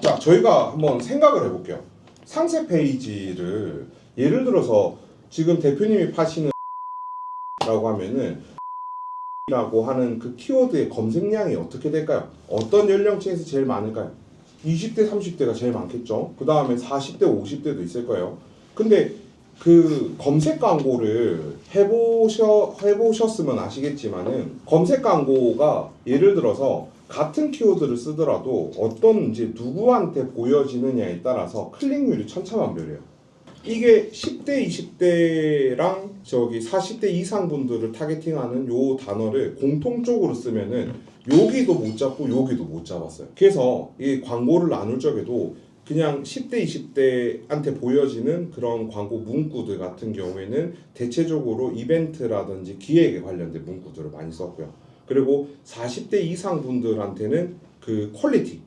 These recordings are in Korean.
자, 저희가 한번 생각을 해볼게요. 상세 페이지를 예를 들어서 지금 대표님이 파시는 라고 하면은 라고 하는 그 키워드의 검색량이 어떻게 될까요? 어떤 연령층에서 제일 많을까요? 20대, 30대가 제일 많겠죠. 그 다음에 40대, 50대도 있을 거예요. 근데 그 검색 광고를 해보셨으면 아시겠지만은 검색 광고가 예를 들어서 같은 키워드를 쓰더라도 어떤 이제 누구한테 보여지느냐에 따라서 클릭률이 천차만별이에요. 이게 10대, 20대랑 저기 40대 이상 분들을 타겟팅하는 요 단어를 공통적으로 쓰면은 여기도 못 잡고 여기도 못 잡았어요. 그래서 이 광고를 나눌 적에도 그냥 10대, 20대한테 보여지는 그런 광고 문구들 같은 경우에는 대체적으로 이벤트라든지 기획에 관련된 문구들을 많이 썼고요. 그리고 40대 이상 분들한테는 그 퀄리티.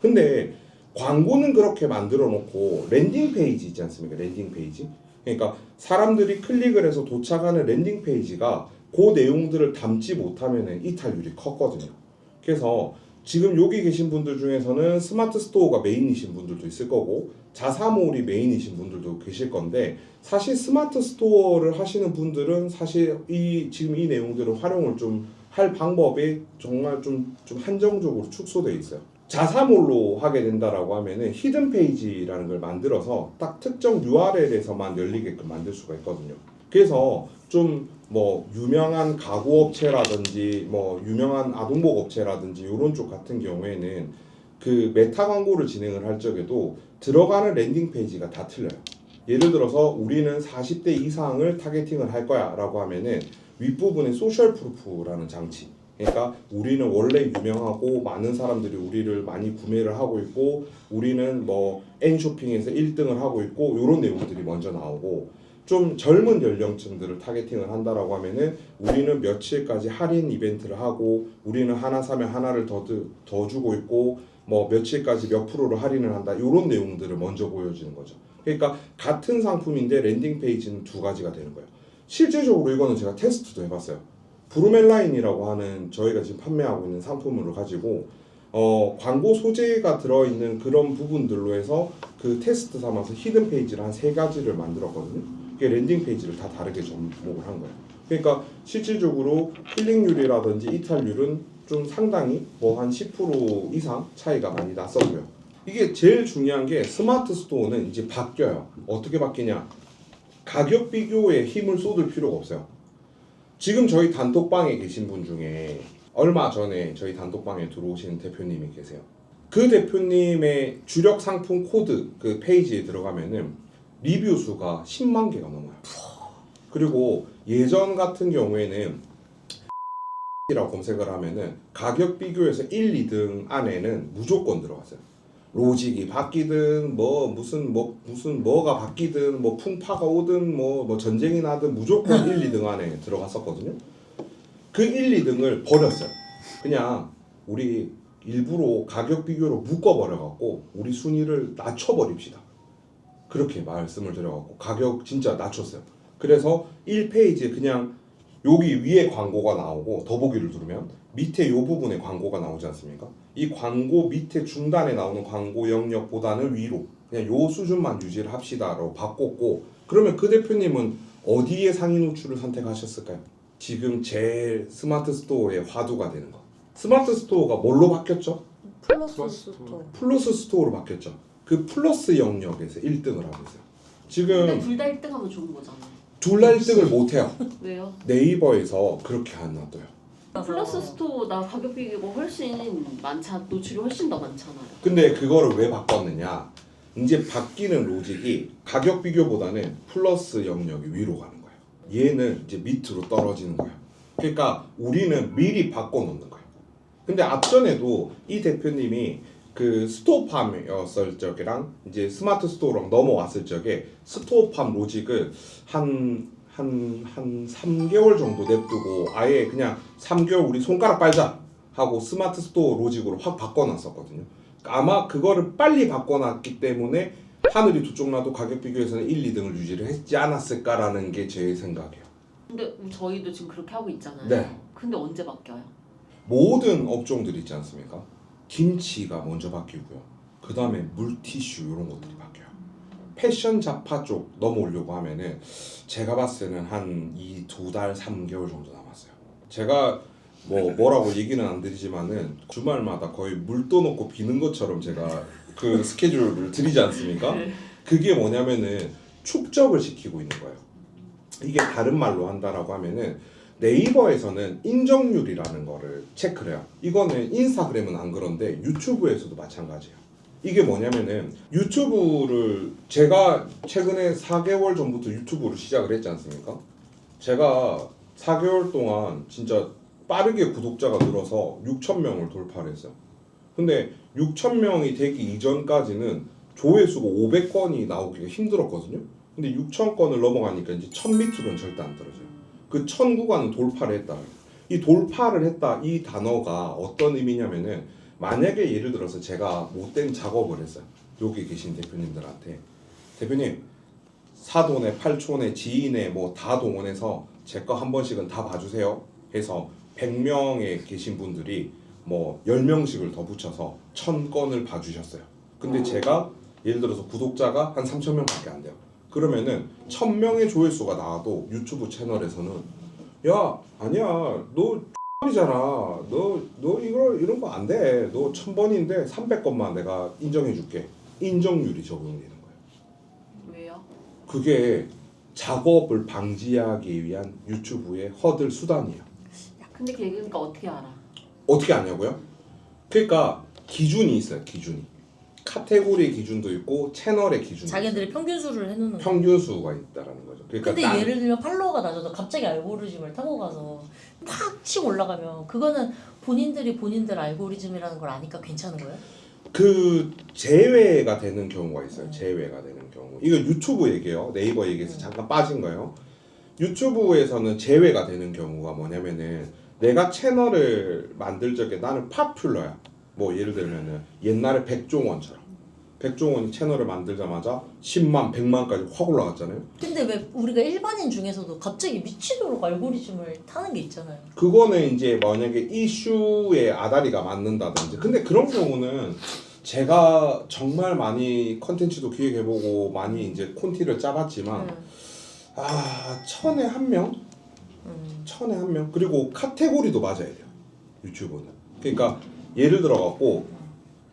근데 광고는 그렇게 만들어 놓고 랜딩 페이지 있지 않습니까? 랜딩 페이지. 그러니까 사람들이 클릭을 해서 도착하는 랜딩 페이지가 그 내용들을 담지 못하면 이탈률이 컸거든요. 그래서 지금 여기 계신 분들 중에서는 스마트 스토어가 메인이신 분들도 있을 거고 자사몰이 메인이신 분들도 계실 건데 사실 스마트 스토어를 하시는 분들은 사실 지금 이 내용들을 활용을 좀 할 방법이 정말 좀 한정적으로 축소되어 있어요. 자사몰로 하게 된다라고 하면은 히든 페이지라는 걸 만들어서 딱 특정 URL에서만 열리게끔 만들 수가 있거든요. 그래서 좀 뭐 유명한 가구 업체라든지 뭐 유명한 아동복 업체라든지 이런 쪽 같은 경우에는 그 메타 광고를 진행을 할 적에도 들어가는 랜딩 페이지가 다 틀려요. 예를 들어서 우리는 40대 이상을 타겟팅을 할 거야라고 하면은 윗부분에 소셜 프루프라는 장치. 그러니까 우리는 원래 유명하고 많은 사람들이 우리를 많이 구매를 하고 있고 우리는 뭐 N쇼핑에서 1등을 하고 있고 이런 내용들이 먼저 나오고 좀 젊은 연령층들을 타겟팅을 한다라고 하면은 우리는 며칠까지 할인 이벤트를 하고 우리는 하나 사면 하나를 더 주고 있고 뭐 며칠까지 몇 프로를 할인을 한다 이런 내용들을 먼저 보여주는 거죠. 그러니까 같은 상품인데 랜딩 페이지는 두 가지가 되는 거예요. 실제적으로 이거는 제가 테스트도 해봤어요. 브루멜라인이라고 하는 저희가 지금 판매하고 있는 상품을 가지고 광고 소재가 들어있는 그런 부분들로 해서 그 테스트 삼아서 히든 페이지를 한 3가지를 만들었거든요. 그게 랜딩 페이지를 다 다르게 접목을 한 거예요. 그러니까 실질적으로 클릭률이라든지 이탈률은 좀 상당히 뭐 한 10% 이상 차이가 많이 났었고요. 이게 제일 중요한 게 스마트 스토어는 이제 바뀌어요. 어떻게 바뀌냐? 가격 비교에 힘을 쏟을 필요가 없어요. 지금 저희 단톡방에 계신 분 중에 얼마 전에 저희 단톡방에 들어오신 대표님이 계세요. 그 대표님의 주력 상품 코드 그 페이지에 들어가면은 리뷰 수가 10만 개가 넘어요. 그리고 예전 같은 경우에는 라고 검색을 하면은 가격 비교에서 1, 2등 안에는 무조건 들어갔어요. 로직이 바뀌든 무슨 뭐가 바뀌든 뭐 풍파가 오든 뭐 전쟁이 나든 무조건 1, 2등 안에 들어갔었거든요. 그 1, 2등을 버렸어요. 그냥 우리 일부러 가격 비교로 묶어버려 갖고 우리 순위를 낮춰버립시다. 그렇게 말씀을 드려갖고 가격 진짜 낮췄어요. 그래서 1페이지에 그냥 여기 위에 광고가 나오고 더보기를 누르면 밑에 요 부분에 광고가 나오지 않습니까? 이 광고 밑에 중단에 나오는 광고 영역보다는 위로 그냥 요 수준만 유지를 합시다라고 바꿨고 그러면 그 대표님은 어디에 상위 노출을 선택하셨을까요? 지금 제일 스마트 스토어의 화두가 되는 거. 스마트 스토어가 뭘로 바뀌었죠? 플러스 스토어. 플러스 스토어로 바뀌었죠. 그 플러스 영역에서 1등을 하고 있어요. 지금 근데 둘 다 1등하면 좋은 거잖아요. 둘 다 1등을 못해요. 왜요? 네이버에서 그렇게 안 놔둬요. 플러스 스토어 나 가격 비교가 훨씬 노출이 훨씬 더 많잖아요. 근데 그거를 왜 바꿨느냐? 이제 바뀌는 로직이 가격 비교보다는 플러스 영역이 위로 가는 거예요. 얘는 이제 밑으로 떨어지는 거예요. 그러니까 우리는 미리 바꿔놓는 거예요. 근데 앞전에도 이 대표님이 그 스토어팜이었을 적이랑 이제 스마트 스토어로 넘어왔을 적에 스토어팜 로직을 한 3개월 정도 냅두고 아예 그냥 3개월 우리 손가락 빨자 하고 스마트 스토어 로직으로 확 바꿔놨었거든요. 아마 그거를 빨리 바꿔놨기 때문에 하늘이 두 쪽 나도 가격 비교에서는 1, 2등을 유지를 했지 않았을까라는 게 제 생각이에요. 근데 저희도 지금 그렇게 하고 있잖아요. 네. 근데 언제 바뀌어요? 모든 업종들 있지 않습니까? 김치가 먼저 바뀌고요. 그 다음에 물티슈 이런 것들이 바뀌어요. 패션 잡화 쪽 넘어오려고 하면은 제가 봤을 때는 한 이 2달 3개월 정도 남았어요. 제가 뭐라고 얘기는 안 드리지만은 주말마다 거의 물 떠놓고 비는 것처럼 제가 그 스케줄을 드리지 않습니까? 그게 뭐냐면은 축적을 시키고 있는 거예요. 이게 다른 말로 한다라고 하면은 네이버에서는 인정률이라는 거를 체크를 해요. 이거는 인스타그램은 안 그런데 유튜브에서도 마찬가지예요. 이게 뭐냐면은 유튜브를 제가 최근에 4개월 전부터 유튜브를 시작을 했지 않습니까? 제가 4개월 동안 진짜 빠르게 구독자가 늘어서 6,000명을 돌파를 했어요. 근데 6,000명이 되기 이전까지는 조회수가 500건이 나오기가 힘들었거든요. 근데 6,000건을 넘어가니까 이제 1,000 밑으로는 절대 안 떨어져요. 그 1,000구간은 돌파를 했다. 이 돌파를 했다 이 단어가 어떤 의미냐면은 만약에 예를 들어서 제가 못된 작업을 했어요. 여기 계신 대표님들한테 대표님 사돈에 팔촌에 지인에 뭐 다 동원해서 제 거 한 번씩은 다 봐주세요 해서 100명에 계신 분들이 뭐 10명씩을 더 붙여서 1,000건을 봐주셨어요. 근데 제가 예를 들어서 구독자가 한 3,000명밖에 안 돼요. 그러면은 1,000명의 조회수가 나와도 유튜브 채널에서는 야 아니야 너 X이잖아 너 이런 거 안 돼 너 1,000번인데 300건만 내가 인정해줄게. 인정률이 적용되는 거예요. 왜요? 그게 작업을 방지하기 위한 유튜브의 허들 수단이에요. 근데 그러니까 어떻게 알아? 어떻게 아냐고요? 그러니까 기준이 있어요. 기준이 카테고리 기준도 있고 채널의 기준도 자기들이 평균수를 해놓는 거야. 평균수가 있다라는 거죠. 그러니까 근데 예를 들면 팔로워가 낮아도 갑자기 알고리즘을 타고 가서 팍 치고 올라가면 그거는 본인들 알고리즘이라는 걸 아니까 괜찮은 거예요? 그 제외가 되는 경우가 있어요. 제외가 되는 경우. 이거 유튜브 얘기예요. 네이버 얘기에서 잠깐 빠진 거예요. 유튜브에서는 제외가 되는 경우가 뭐냐면은 내가 채널을 만들 적에 나는 파퓰러야. 뭐 예를 들면은 옛날에 백종원처럼 백종원이 채널을 만들자마자 10만, 100만까지 확 올라갔잖아요. 근데 왜 우리가 일반인 중에서도 갑자기 미치도록 알고리즘을 타는 게 있잖아요. 그거는 이제 만약에 이슈에 아다리가 맞는다든지. 근데 그런 경우는 제가 정말 많이 컨텐츠도 기획해보고 많이 이제 콘티를 짜봤지만 1,000에 1명? 1,000에 1명? 그리고 카테고리도 맞아야 돼요. 유튜브는. 그러니까 예를 들어갖고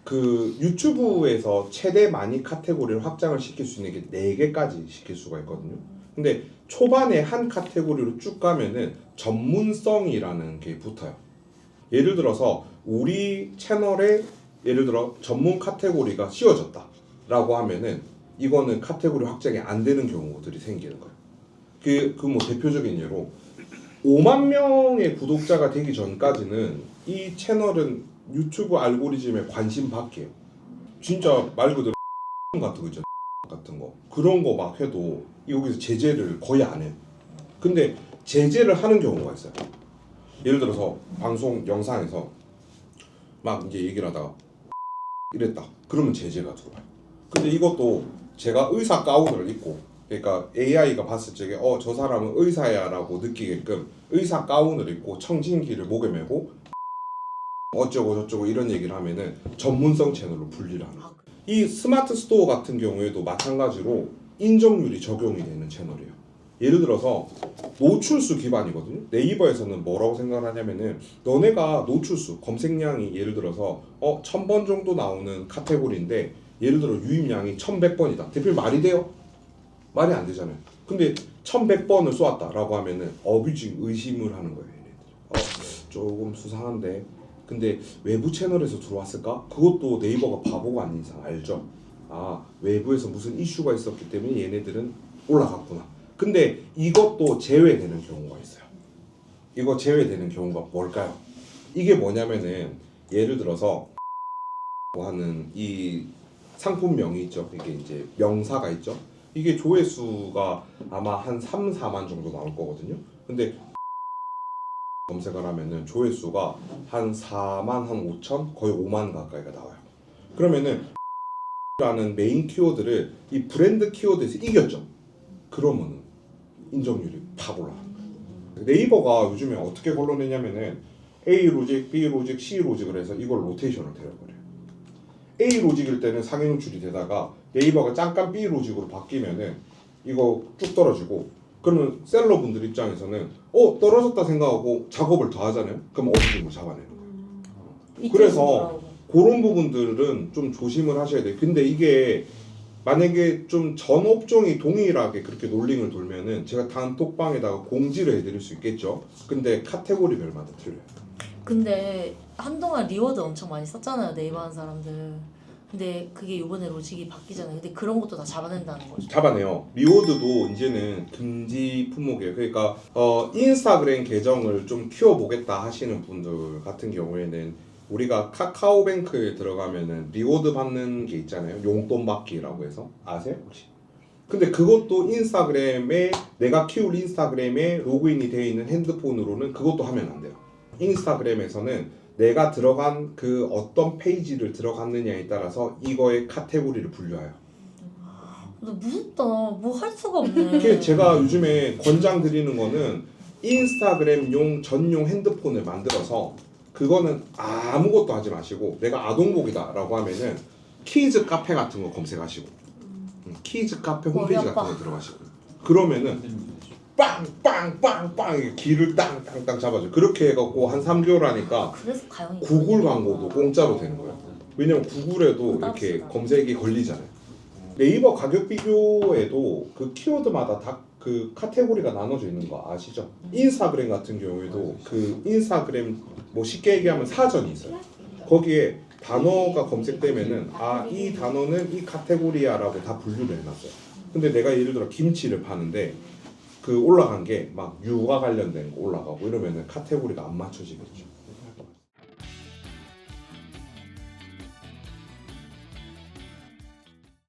그 유튜브에서 최대 많이 카테고리를 확장을 시킬 수 있는 게 4개까지 시킬 수가 있거든요. 근데 초반에 한 카테고리로 쭉 가면은 전문성이라는 게 붙어요. 예를 들어서 우리 채널에 예를 들어 전문 카테고리가 씌워졌다 라고 하면은 이거는 카테고리 확장이 안 되는 경우들이 생기는 거예요. 그 뭐 대표적인 예로 5만 명의 구독자가 되기 전까지는 이 채널은 유튜브 알고리즘에 관심 밖이에요. 진짜 말 그대로 같은 거 있잖아요. 같은 거 그런 거 막 해도 여기서 제재를 거의 안 해요. 근데 제재를 하는 경우가 있어요. 예를 들어서 방송 영상에서 막 이제 얘기를 하다가 이랬다. 그러면 제재가 들어와요. 근데 이것도 제가 의사 가운을 입고 그러니까 AI가 봤을 적에 저 사람은 의사야 라고 느끼게끔 의사 가운을 입고 청진기를 목에 메고 어쩌고 저쩌고 이런 얘기를 하면은 전문성 채널로 분리를 하는 거예요. 이 스마트 스토어 같은 경우에도 마찬가지로 인정률이 적용이 되는 채널이에요. 예를 들어서 노출수 기반이거든요. 네이버에서는 뭐라고 생각을 하냐면은 너네가 노출수 검색량이 예를 들어서 1,000번 정도 나오는 카테고리인데 예를 들어 유입량이 1,100번이다. 대표님 말이 돼요? 말이 안 되잖아요. 근데 1,100번을 쏘았다라고 하면은 어뷰징 의심을 하는 거예요. 얘네들이. 조금 수상한데 근데 외부 채널에서 들어왔을까? 그것도 네이버가 바보가 아닌 이상 알죠. 외부에서 무슨 이슈가 있었기 때문에 얘네들은 올라갔구나. 근데 이것도 제외되는 경우가 있어요. 이거 제외되는 경우가 뭘까요? 이게 뭐냐면은 예를 들어서 하는 이 상품명이 있죠. 이게 이제 명사가 있죠. 이게 조회수가 아마 한 3, 4만 정도 나올 거거든요. 근데 검색을 하면은 조회수가 한 4만 한 5천 거의 5만 가까이가 나와요. 그러면은 라는 메인 키워드를 이 브랜드 키워드에서 이겼죠. 그러면은 인정률이 팍 올라가는 거예요. 네이버가 요즘에 어떻게 걸러내냐면은 A 로직, B 로직, C 로직을 해서 이걸 로테이션을 데려버려요. A 로직일 때는 상위 노출이 되다가 네이버가 잠깐 B 로직으로 바뀌면은 이거 쭉 떨어지고, 그러면 셀러분들 입장에서는 떨어졌다 생각하고 작업을 더 하잖아요. 그럼 어디를 잡아내는 거예요. 그래서 그런 부분들은 좀 조심을 하셔야 돼요. 근데 이게 만약에 좀 전 업종이 동일하게 그렇게 놀링을 돌면은 제가 단톡방에다가 공지를 해드릴 수 있겠죠. 근데 카테고리별마다 틀려요. 근데 한동안 리워드 엄청 많이 썼잖아요, 네이버 한 사람들. 근데 그게 이번에 로직이 바뀌잖아요. 근데 그런 것도 다 잡아낸다는 거죠. 잡아내요. 리워드도 이제는 금지 품목이에요. 그러니까 인스타그램 계정을 좀 키워보겠다 하시는 분들 같은 경우에는 우리가 카카오뱅크에 들어가면은 리워드 받는 게 있잖아요. 용돈 받기라고 해서 아세요 혹시? 근데 그것도 인스타그램에 내가 키울 인스타그램에 로그인이 되어 있는 핸드폰으로는 그것도 하면 안 돼요. 인스타그램에서는 내가 들어간 그 어떤 페이지를 들어갔느냐에 따라서 이거의 카테고리를 분류해요. 근데 무섭다. 뭐 할 수가 없네. 이게 제가 요즘에 권장드리는 거는 인스타그램용 전용 핸드폰을 만들어서 그거는 아무것도 하지 마시고 내가 아동복이다라고 하면은 키즈 카페 같은 거 검색하시고 키즈 카페 홈페이지 같은 거 들어가시고 그러면은 빵빵빵빵 길을 땅땅땅 잡아줘. 그렇게 해갖고 한 3개월 하니까 그래서 가영이 구글 광고도 공짜로 되는 거예요. 왜냐면 구글에도 이렇게 검색이 걸리잖아요. 네이버 가격 비교에도 그 키워드마다 다 그 카테고리가 나눠져 있는 거 아시죠? 인스타그램 같은 경우에도 그 인스타그램 뭐 쉽게 얘기하면 사전이 있어요. 거기에 단어가 검색되면은 이 단어는 이 카테고리야라고 다 분류를 해놨어요. 근데 내가 예를 들어 김치를 파는데 그 올라간 게 막 육아 관련된 거 올라가고 이러면은 카테고리가 안 맞춰지겠죠.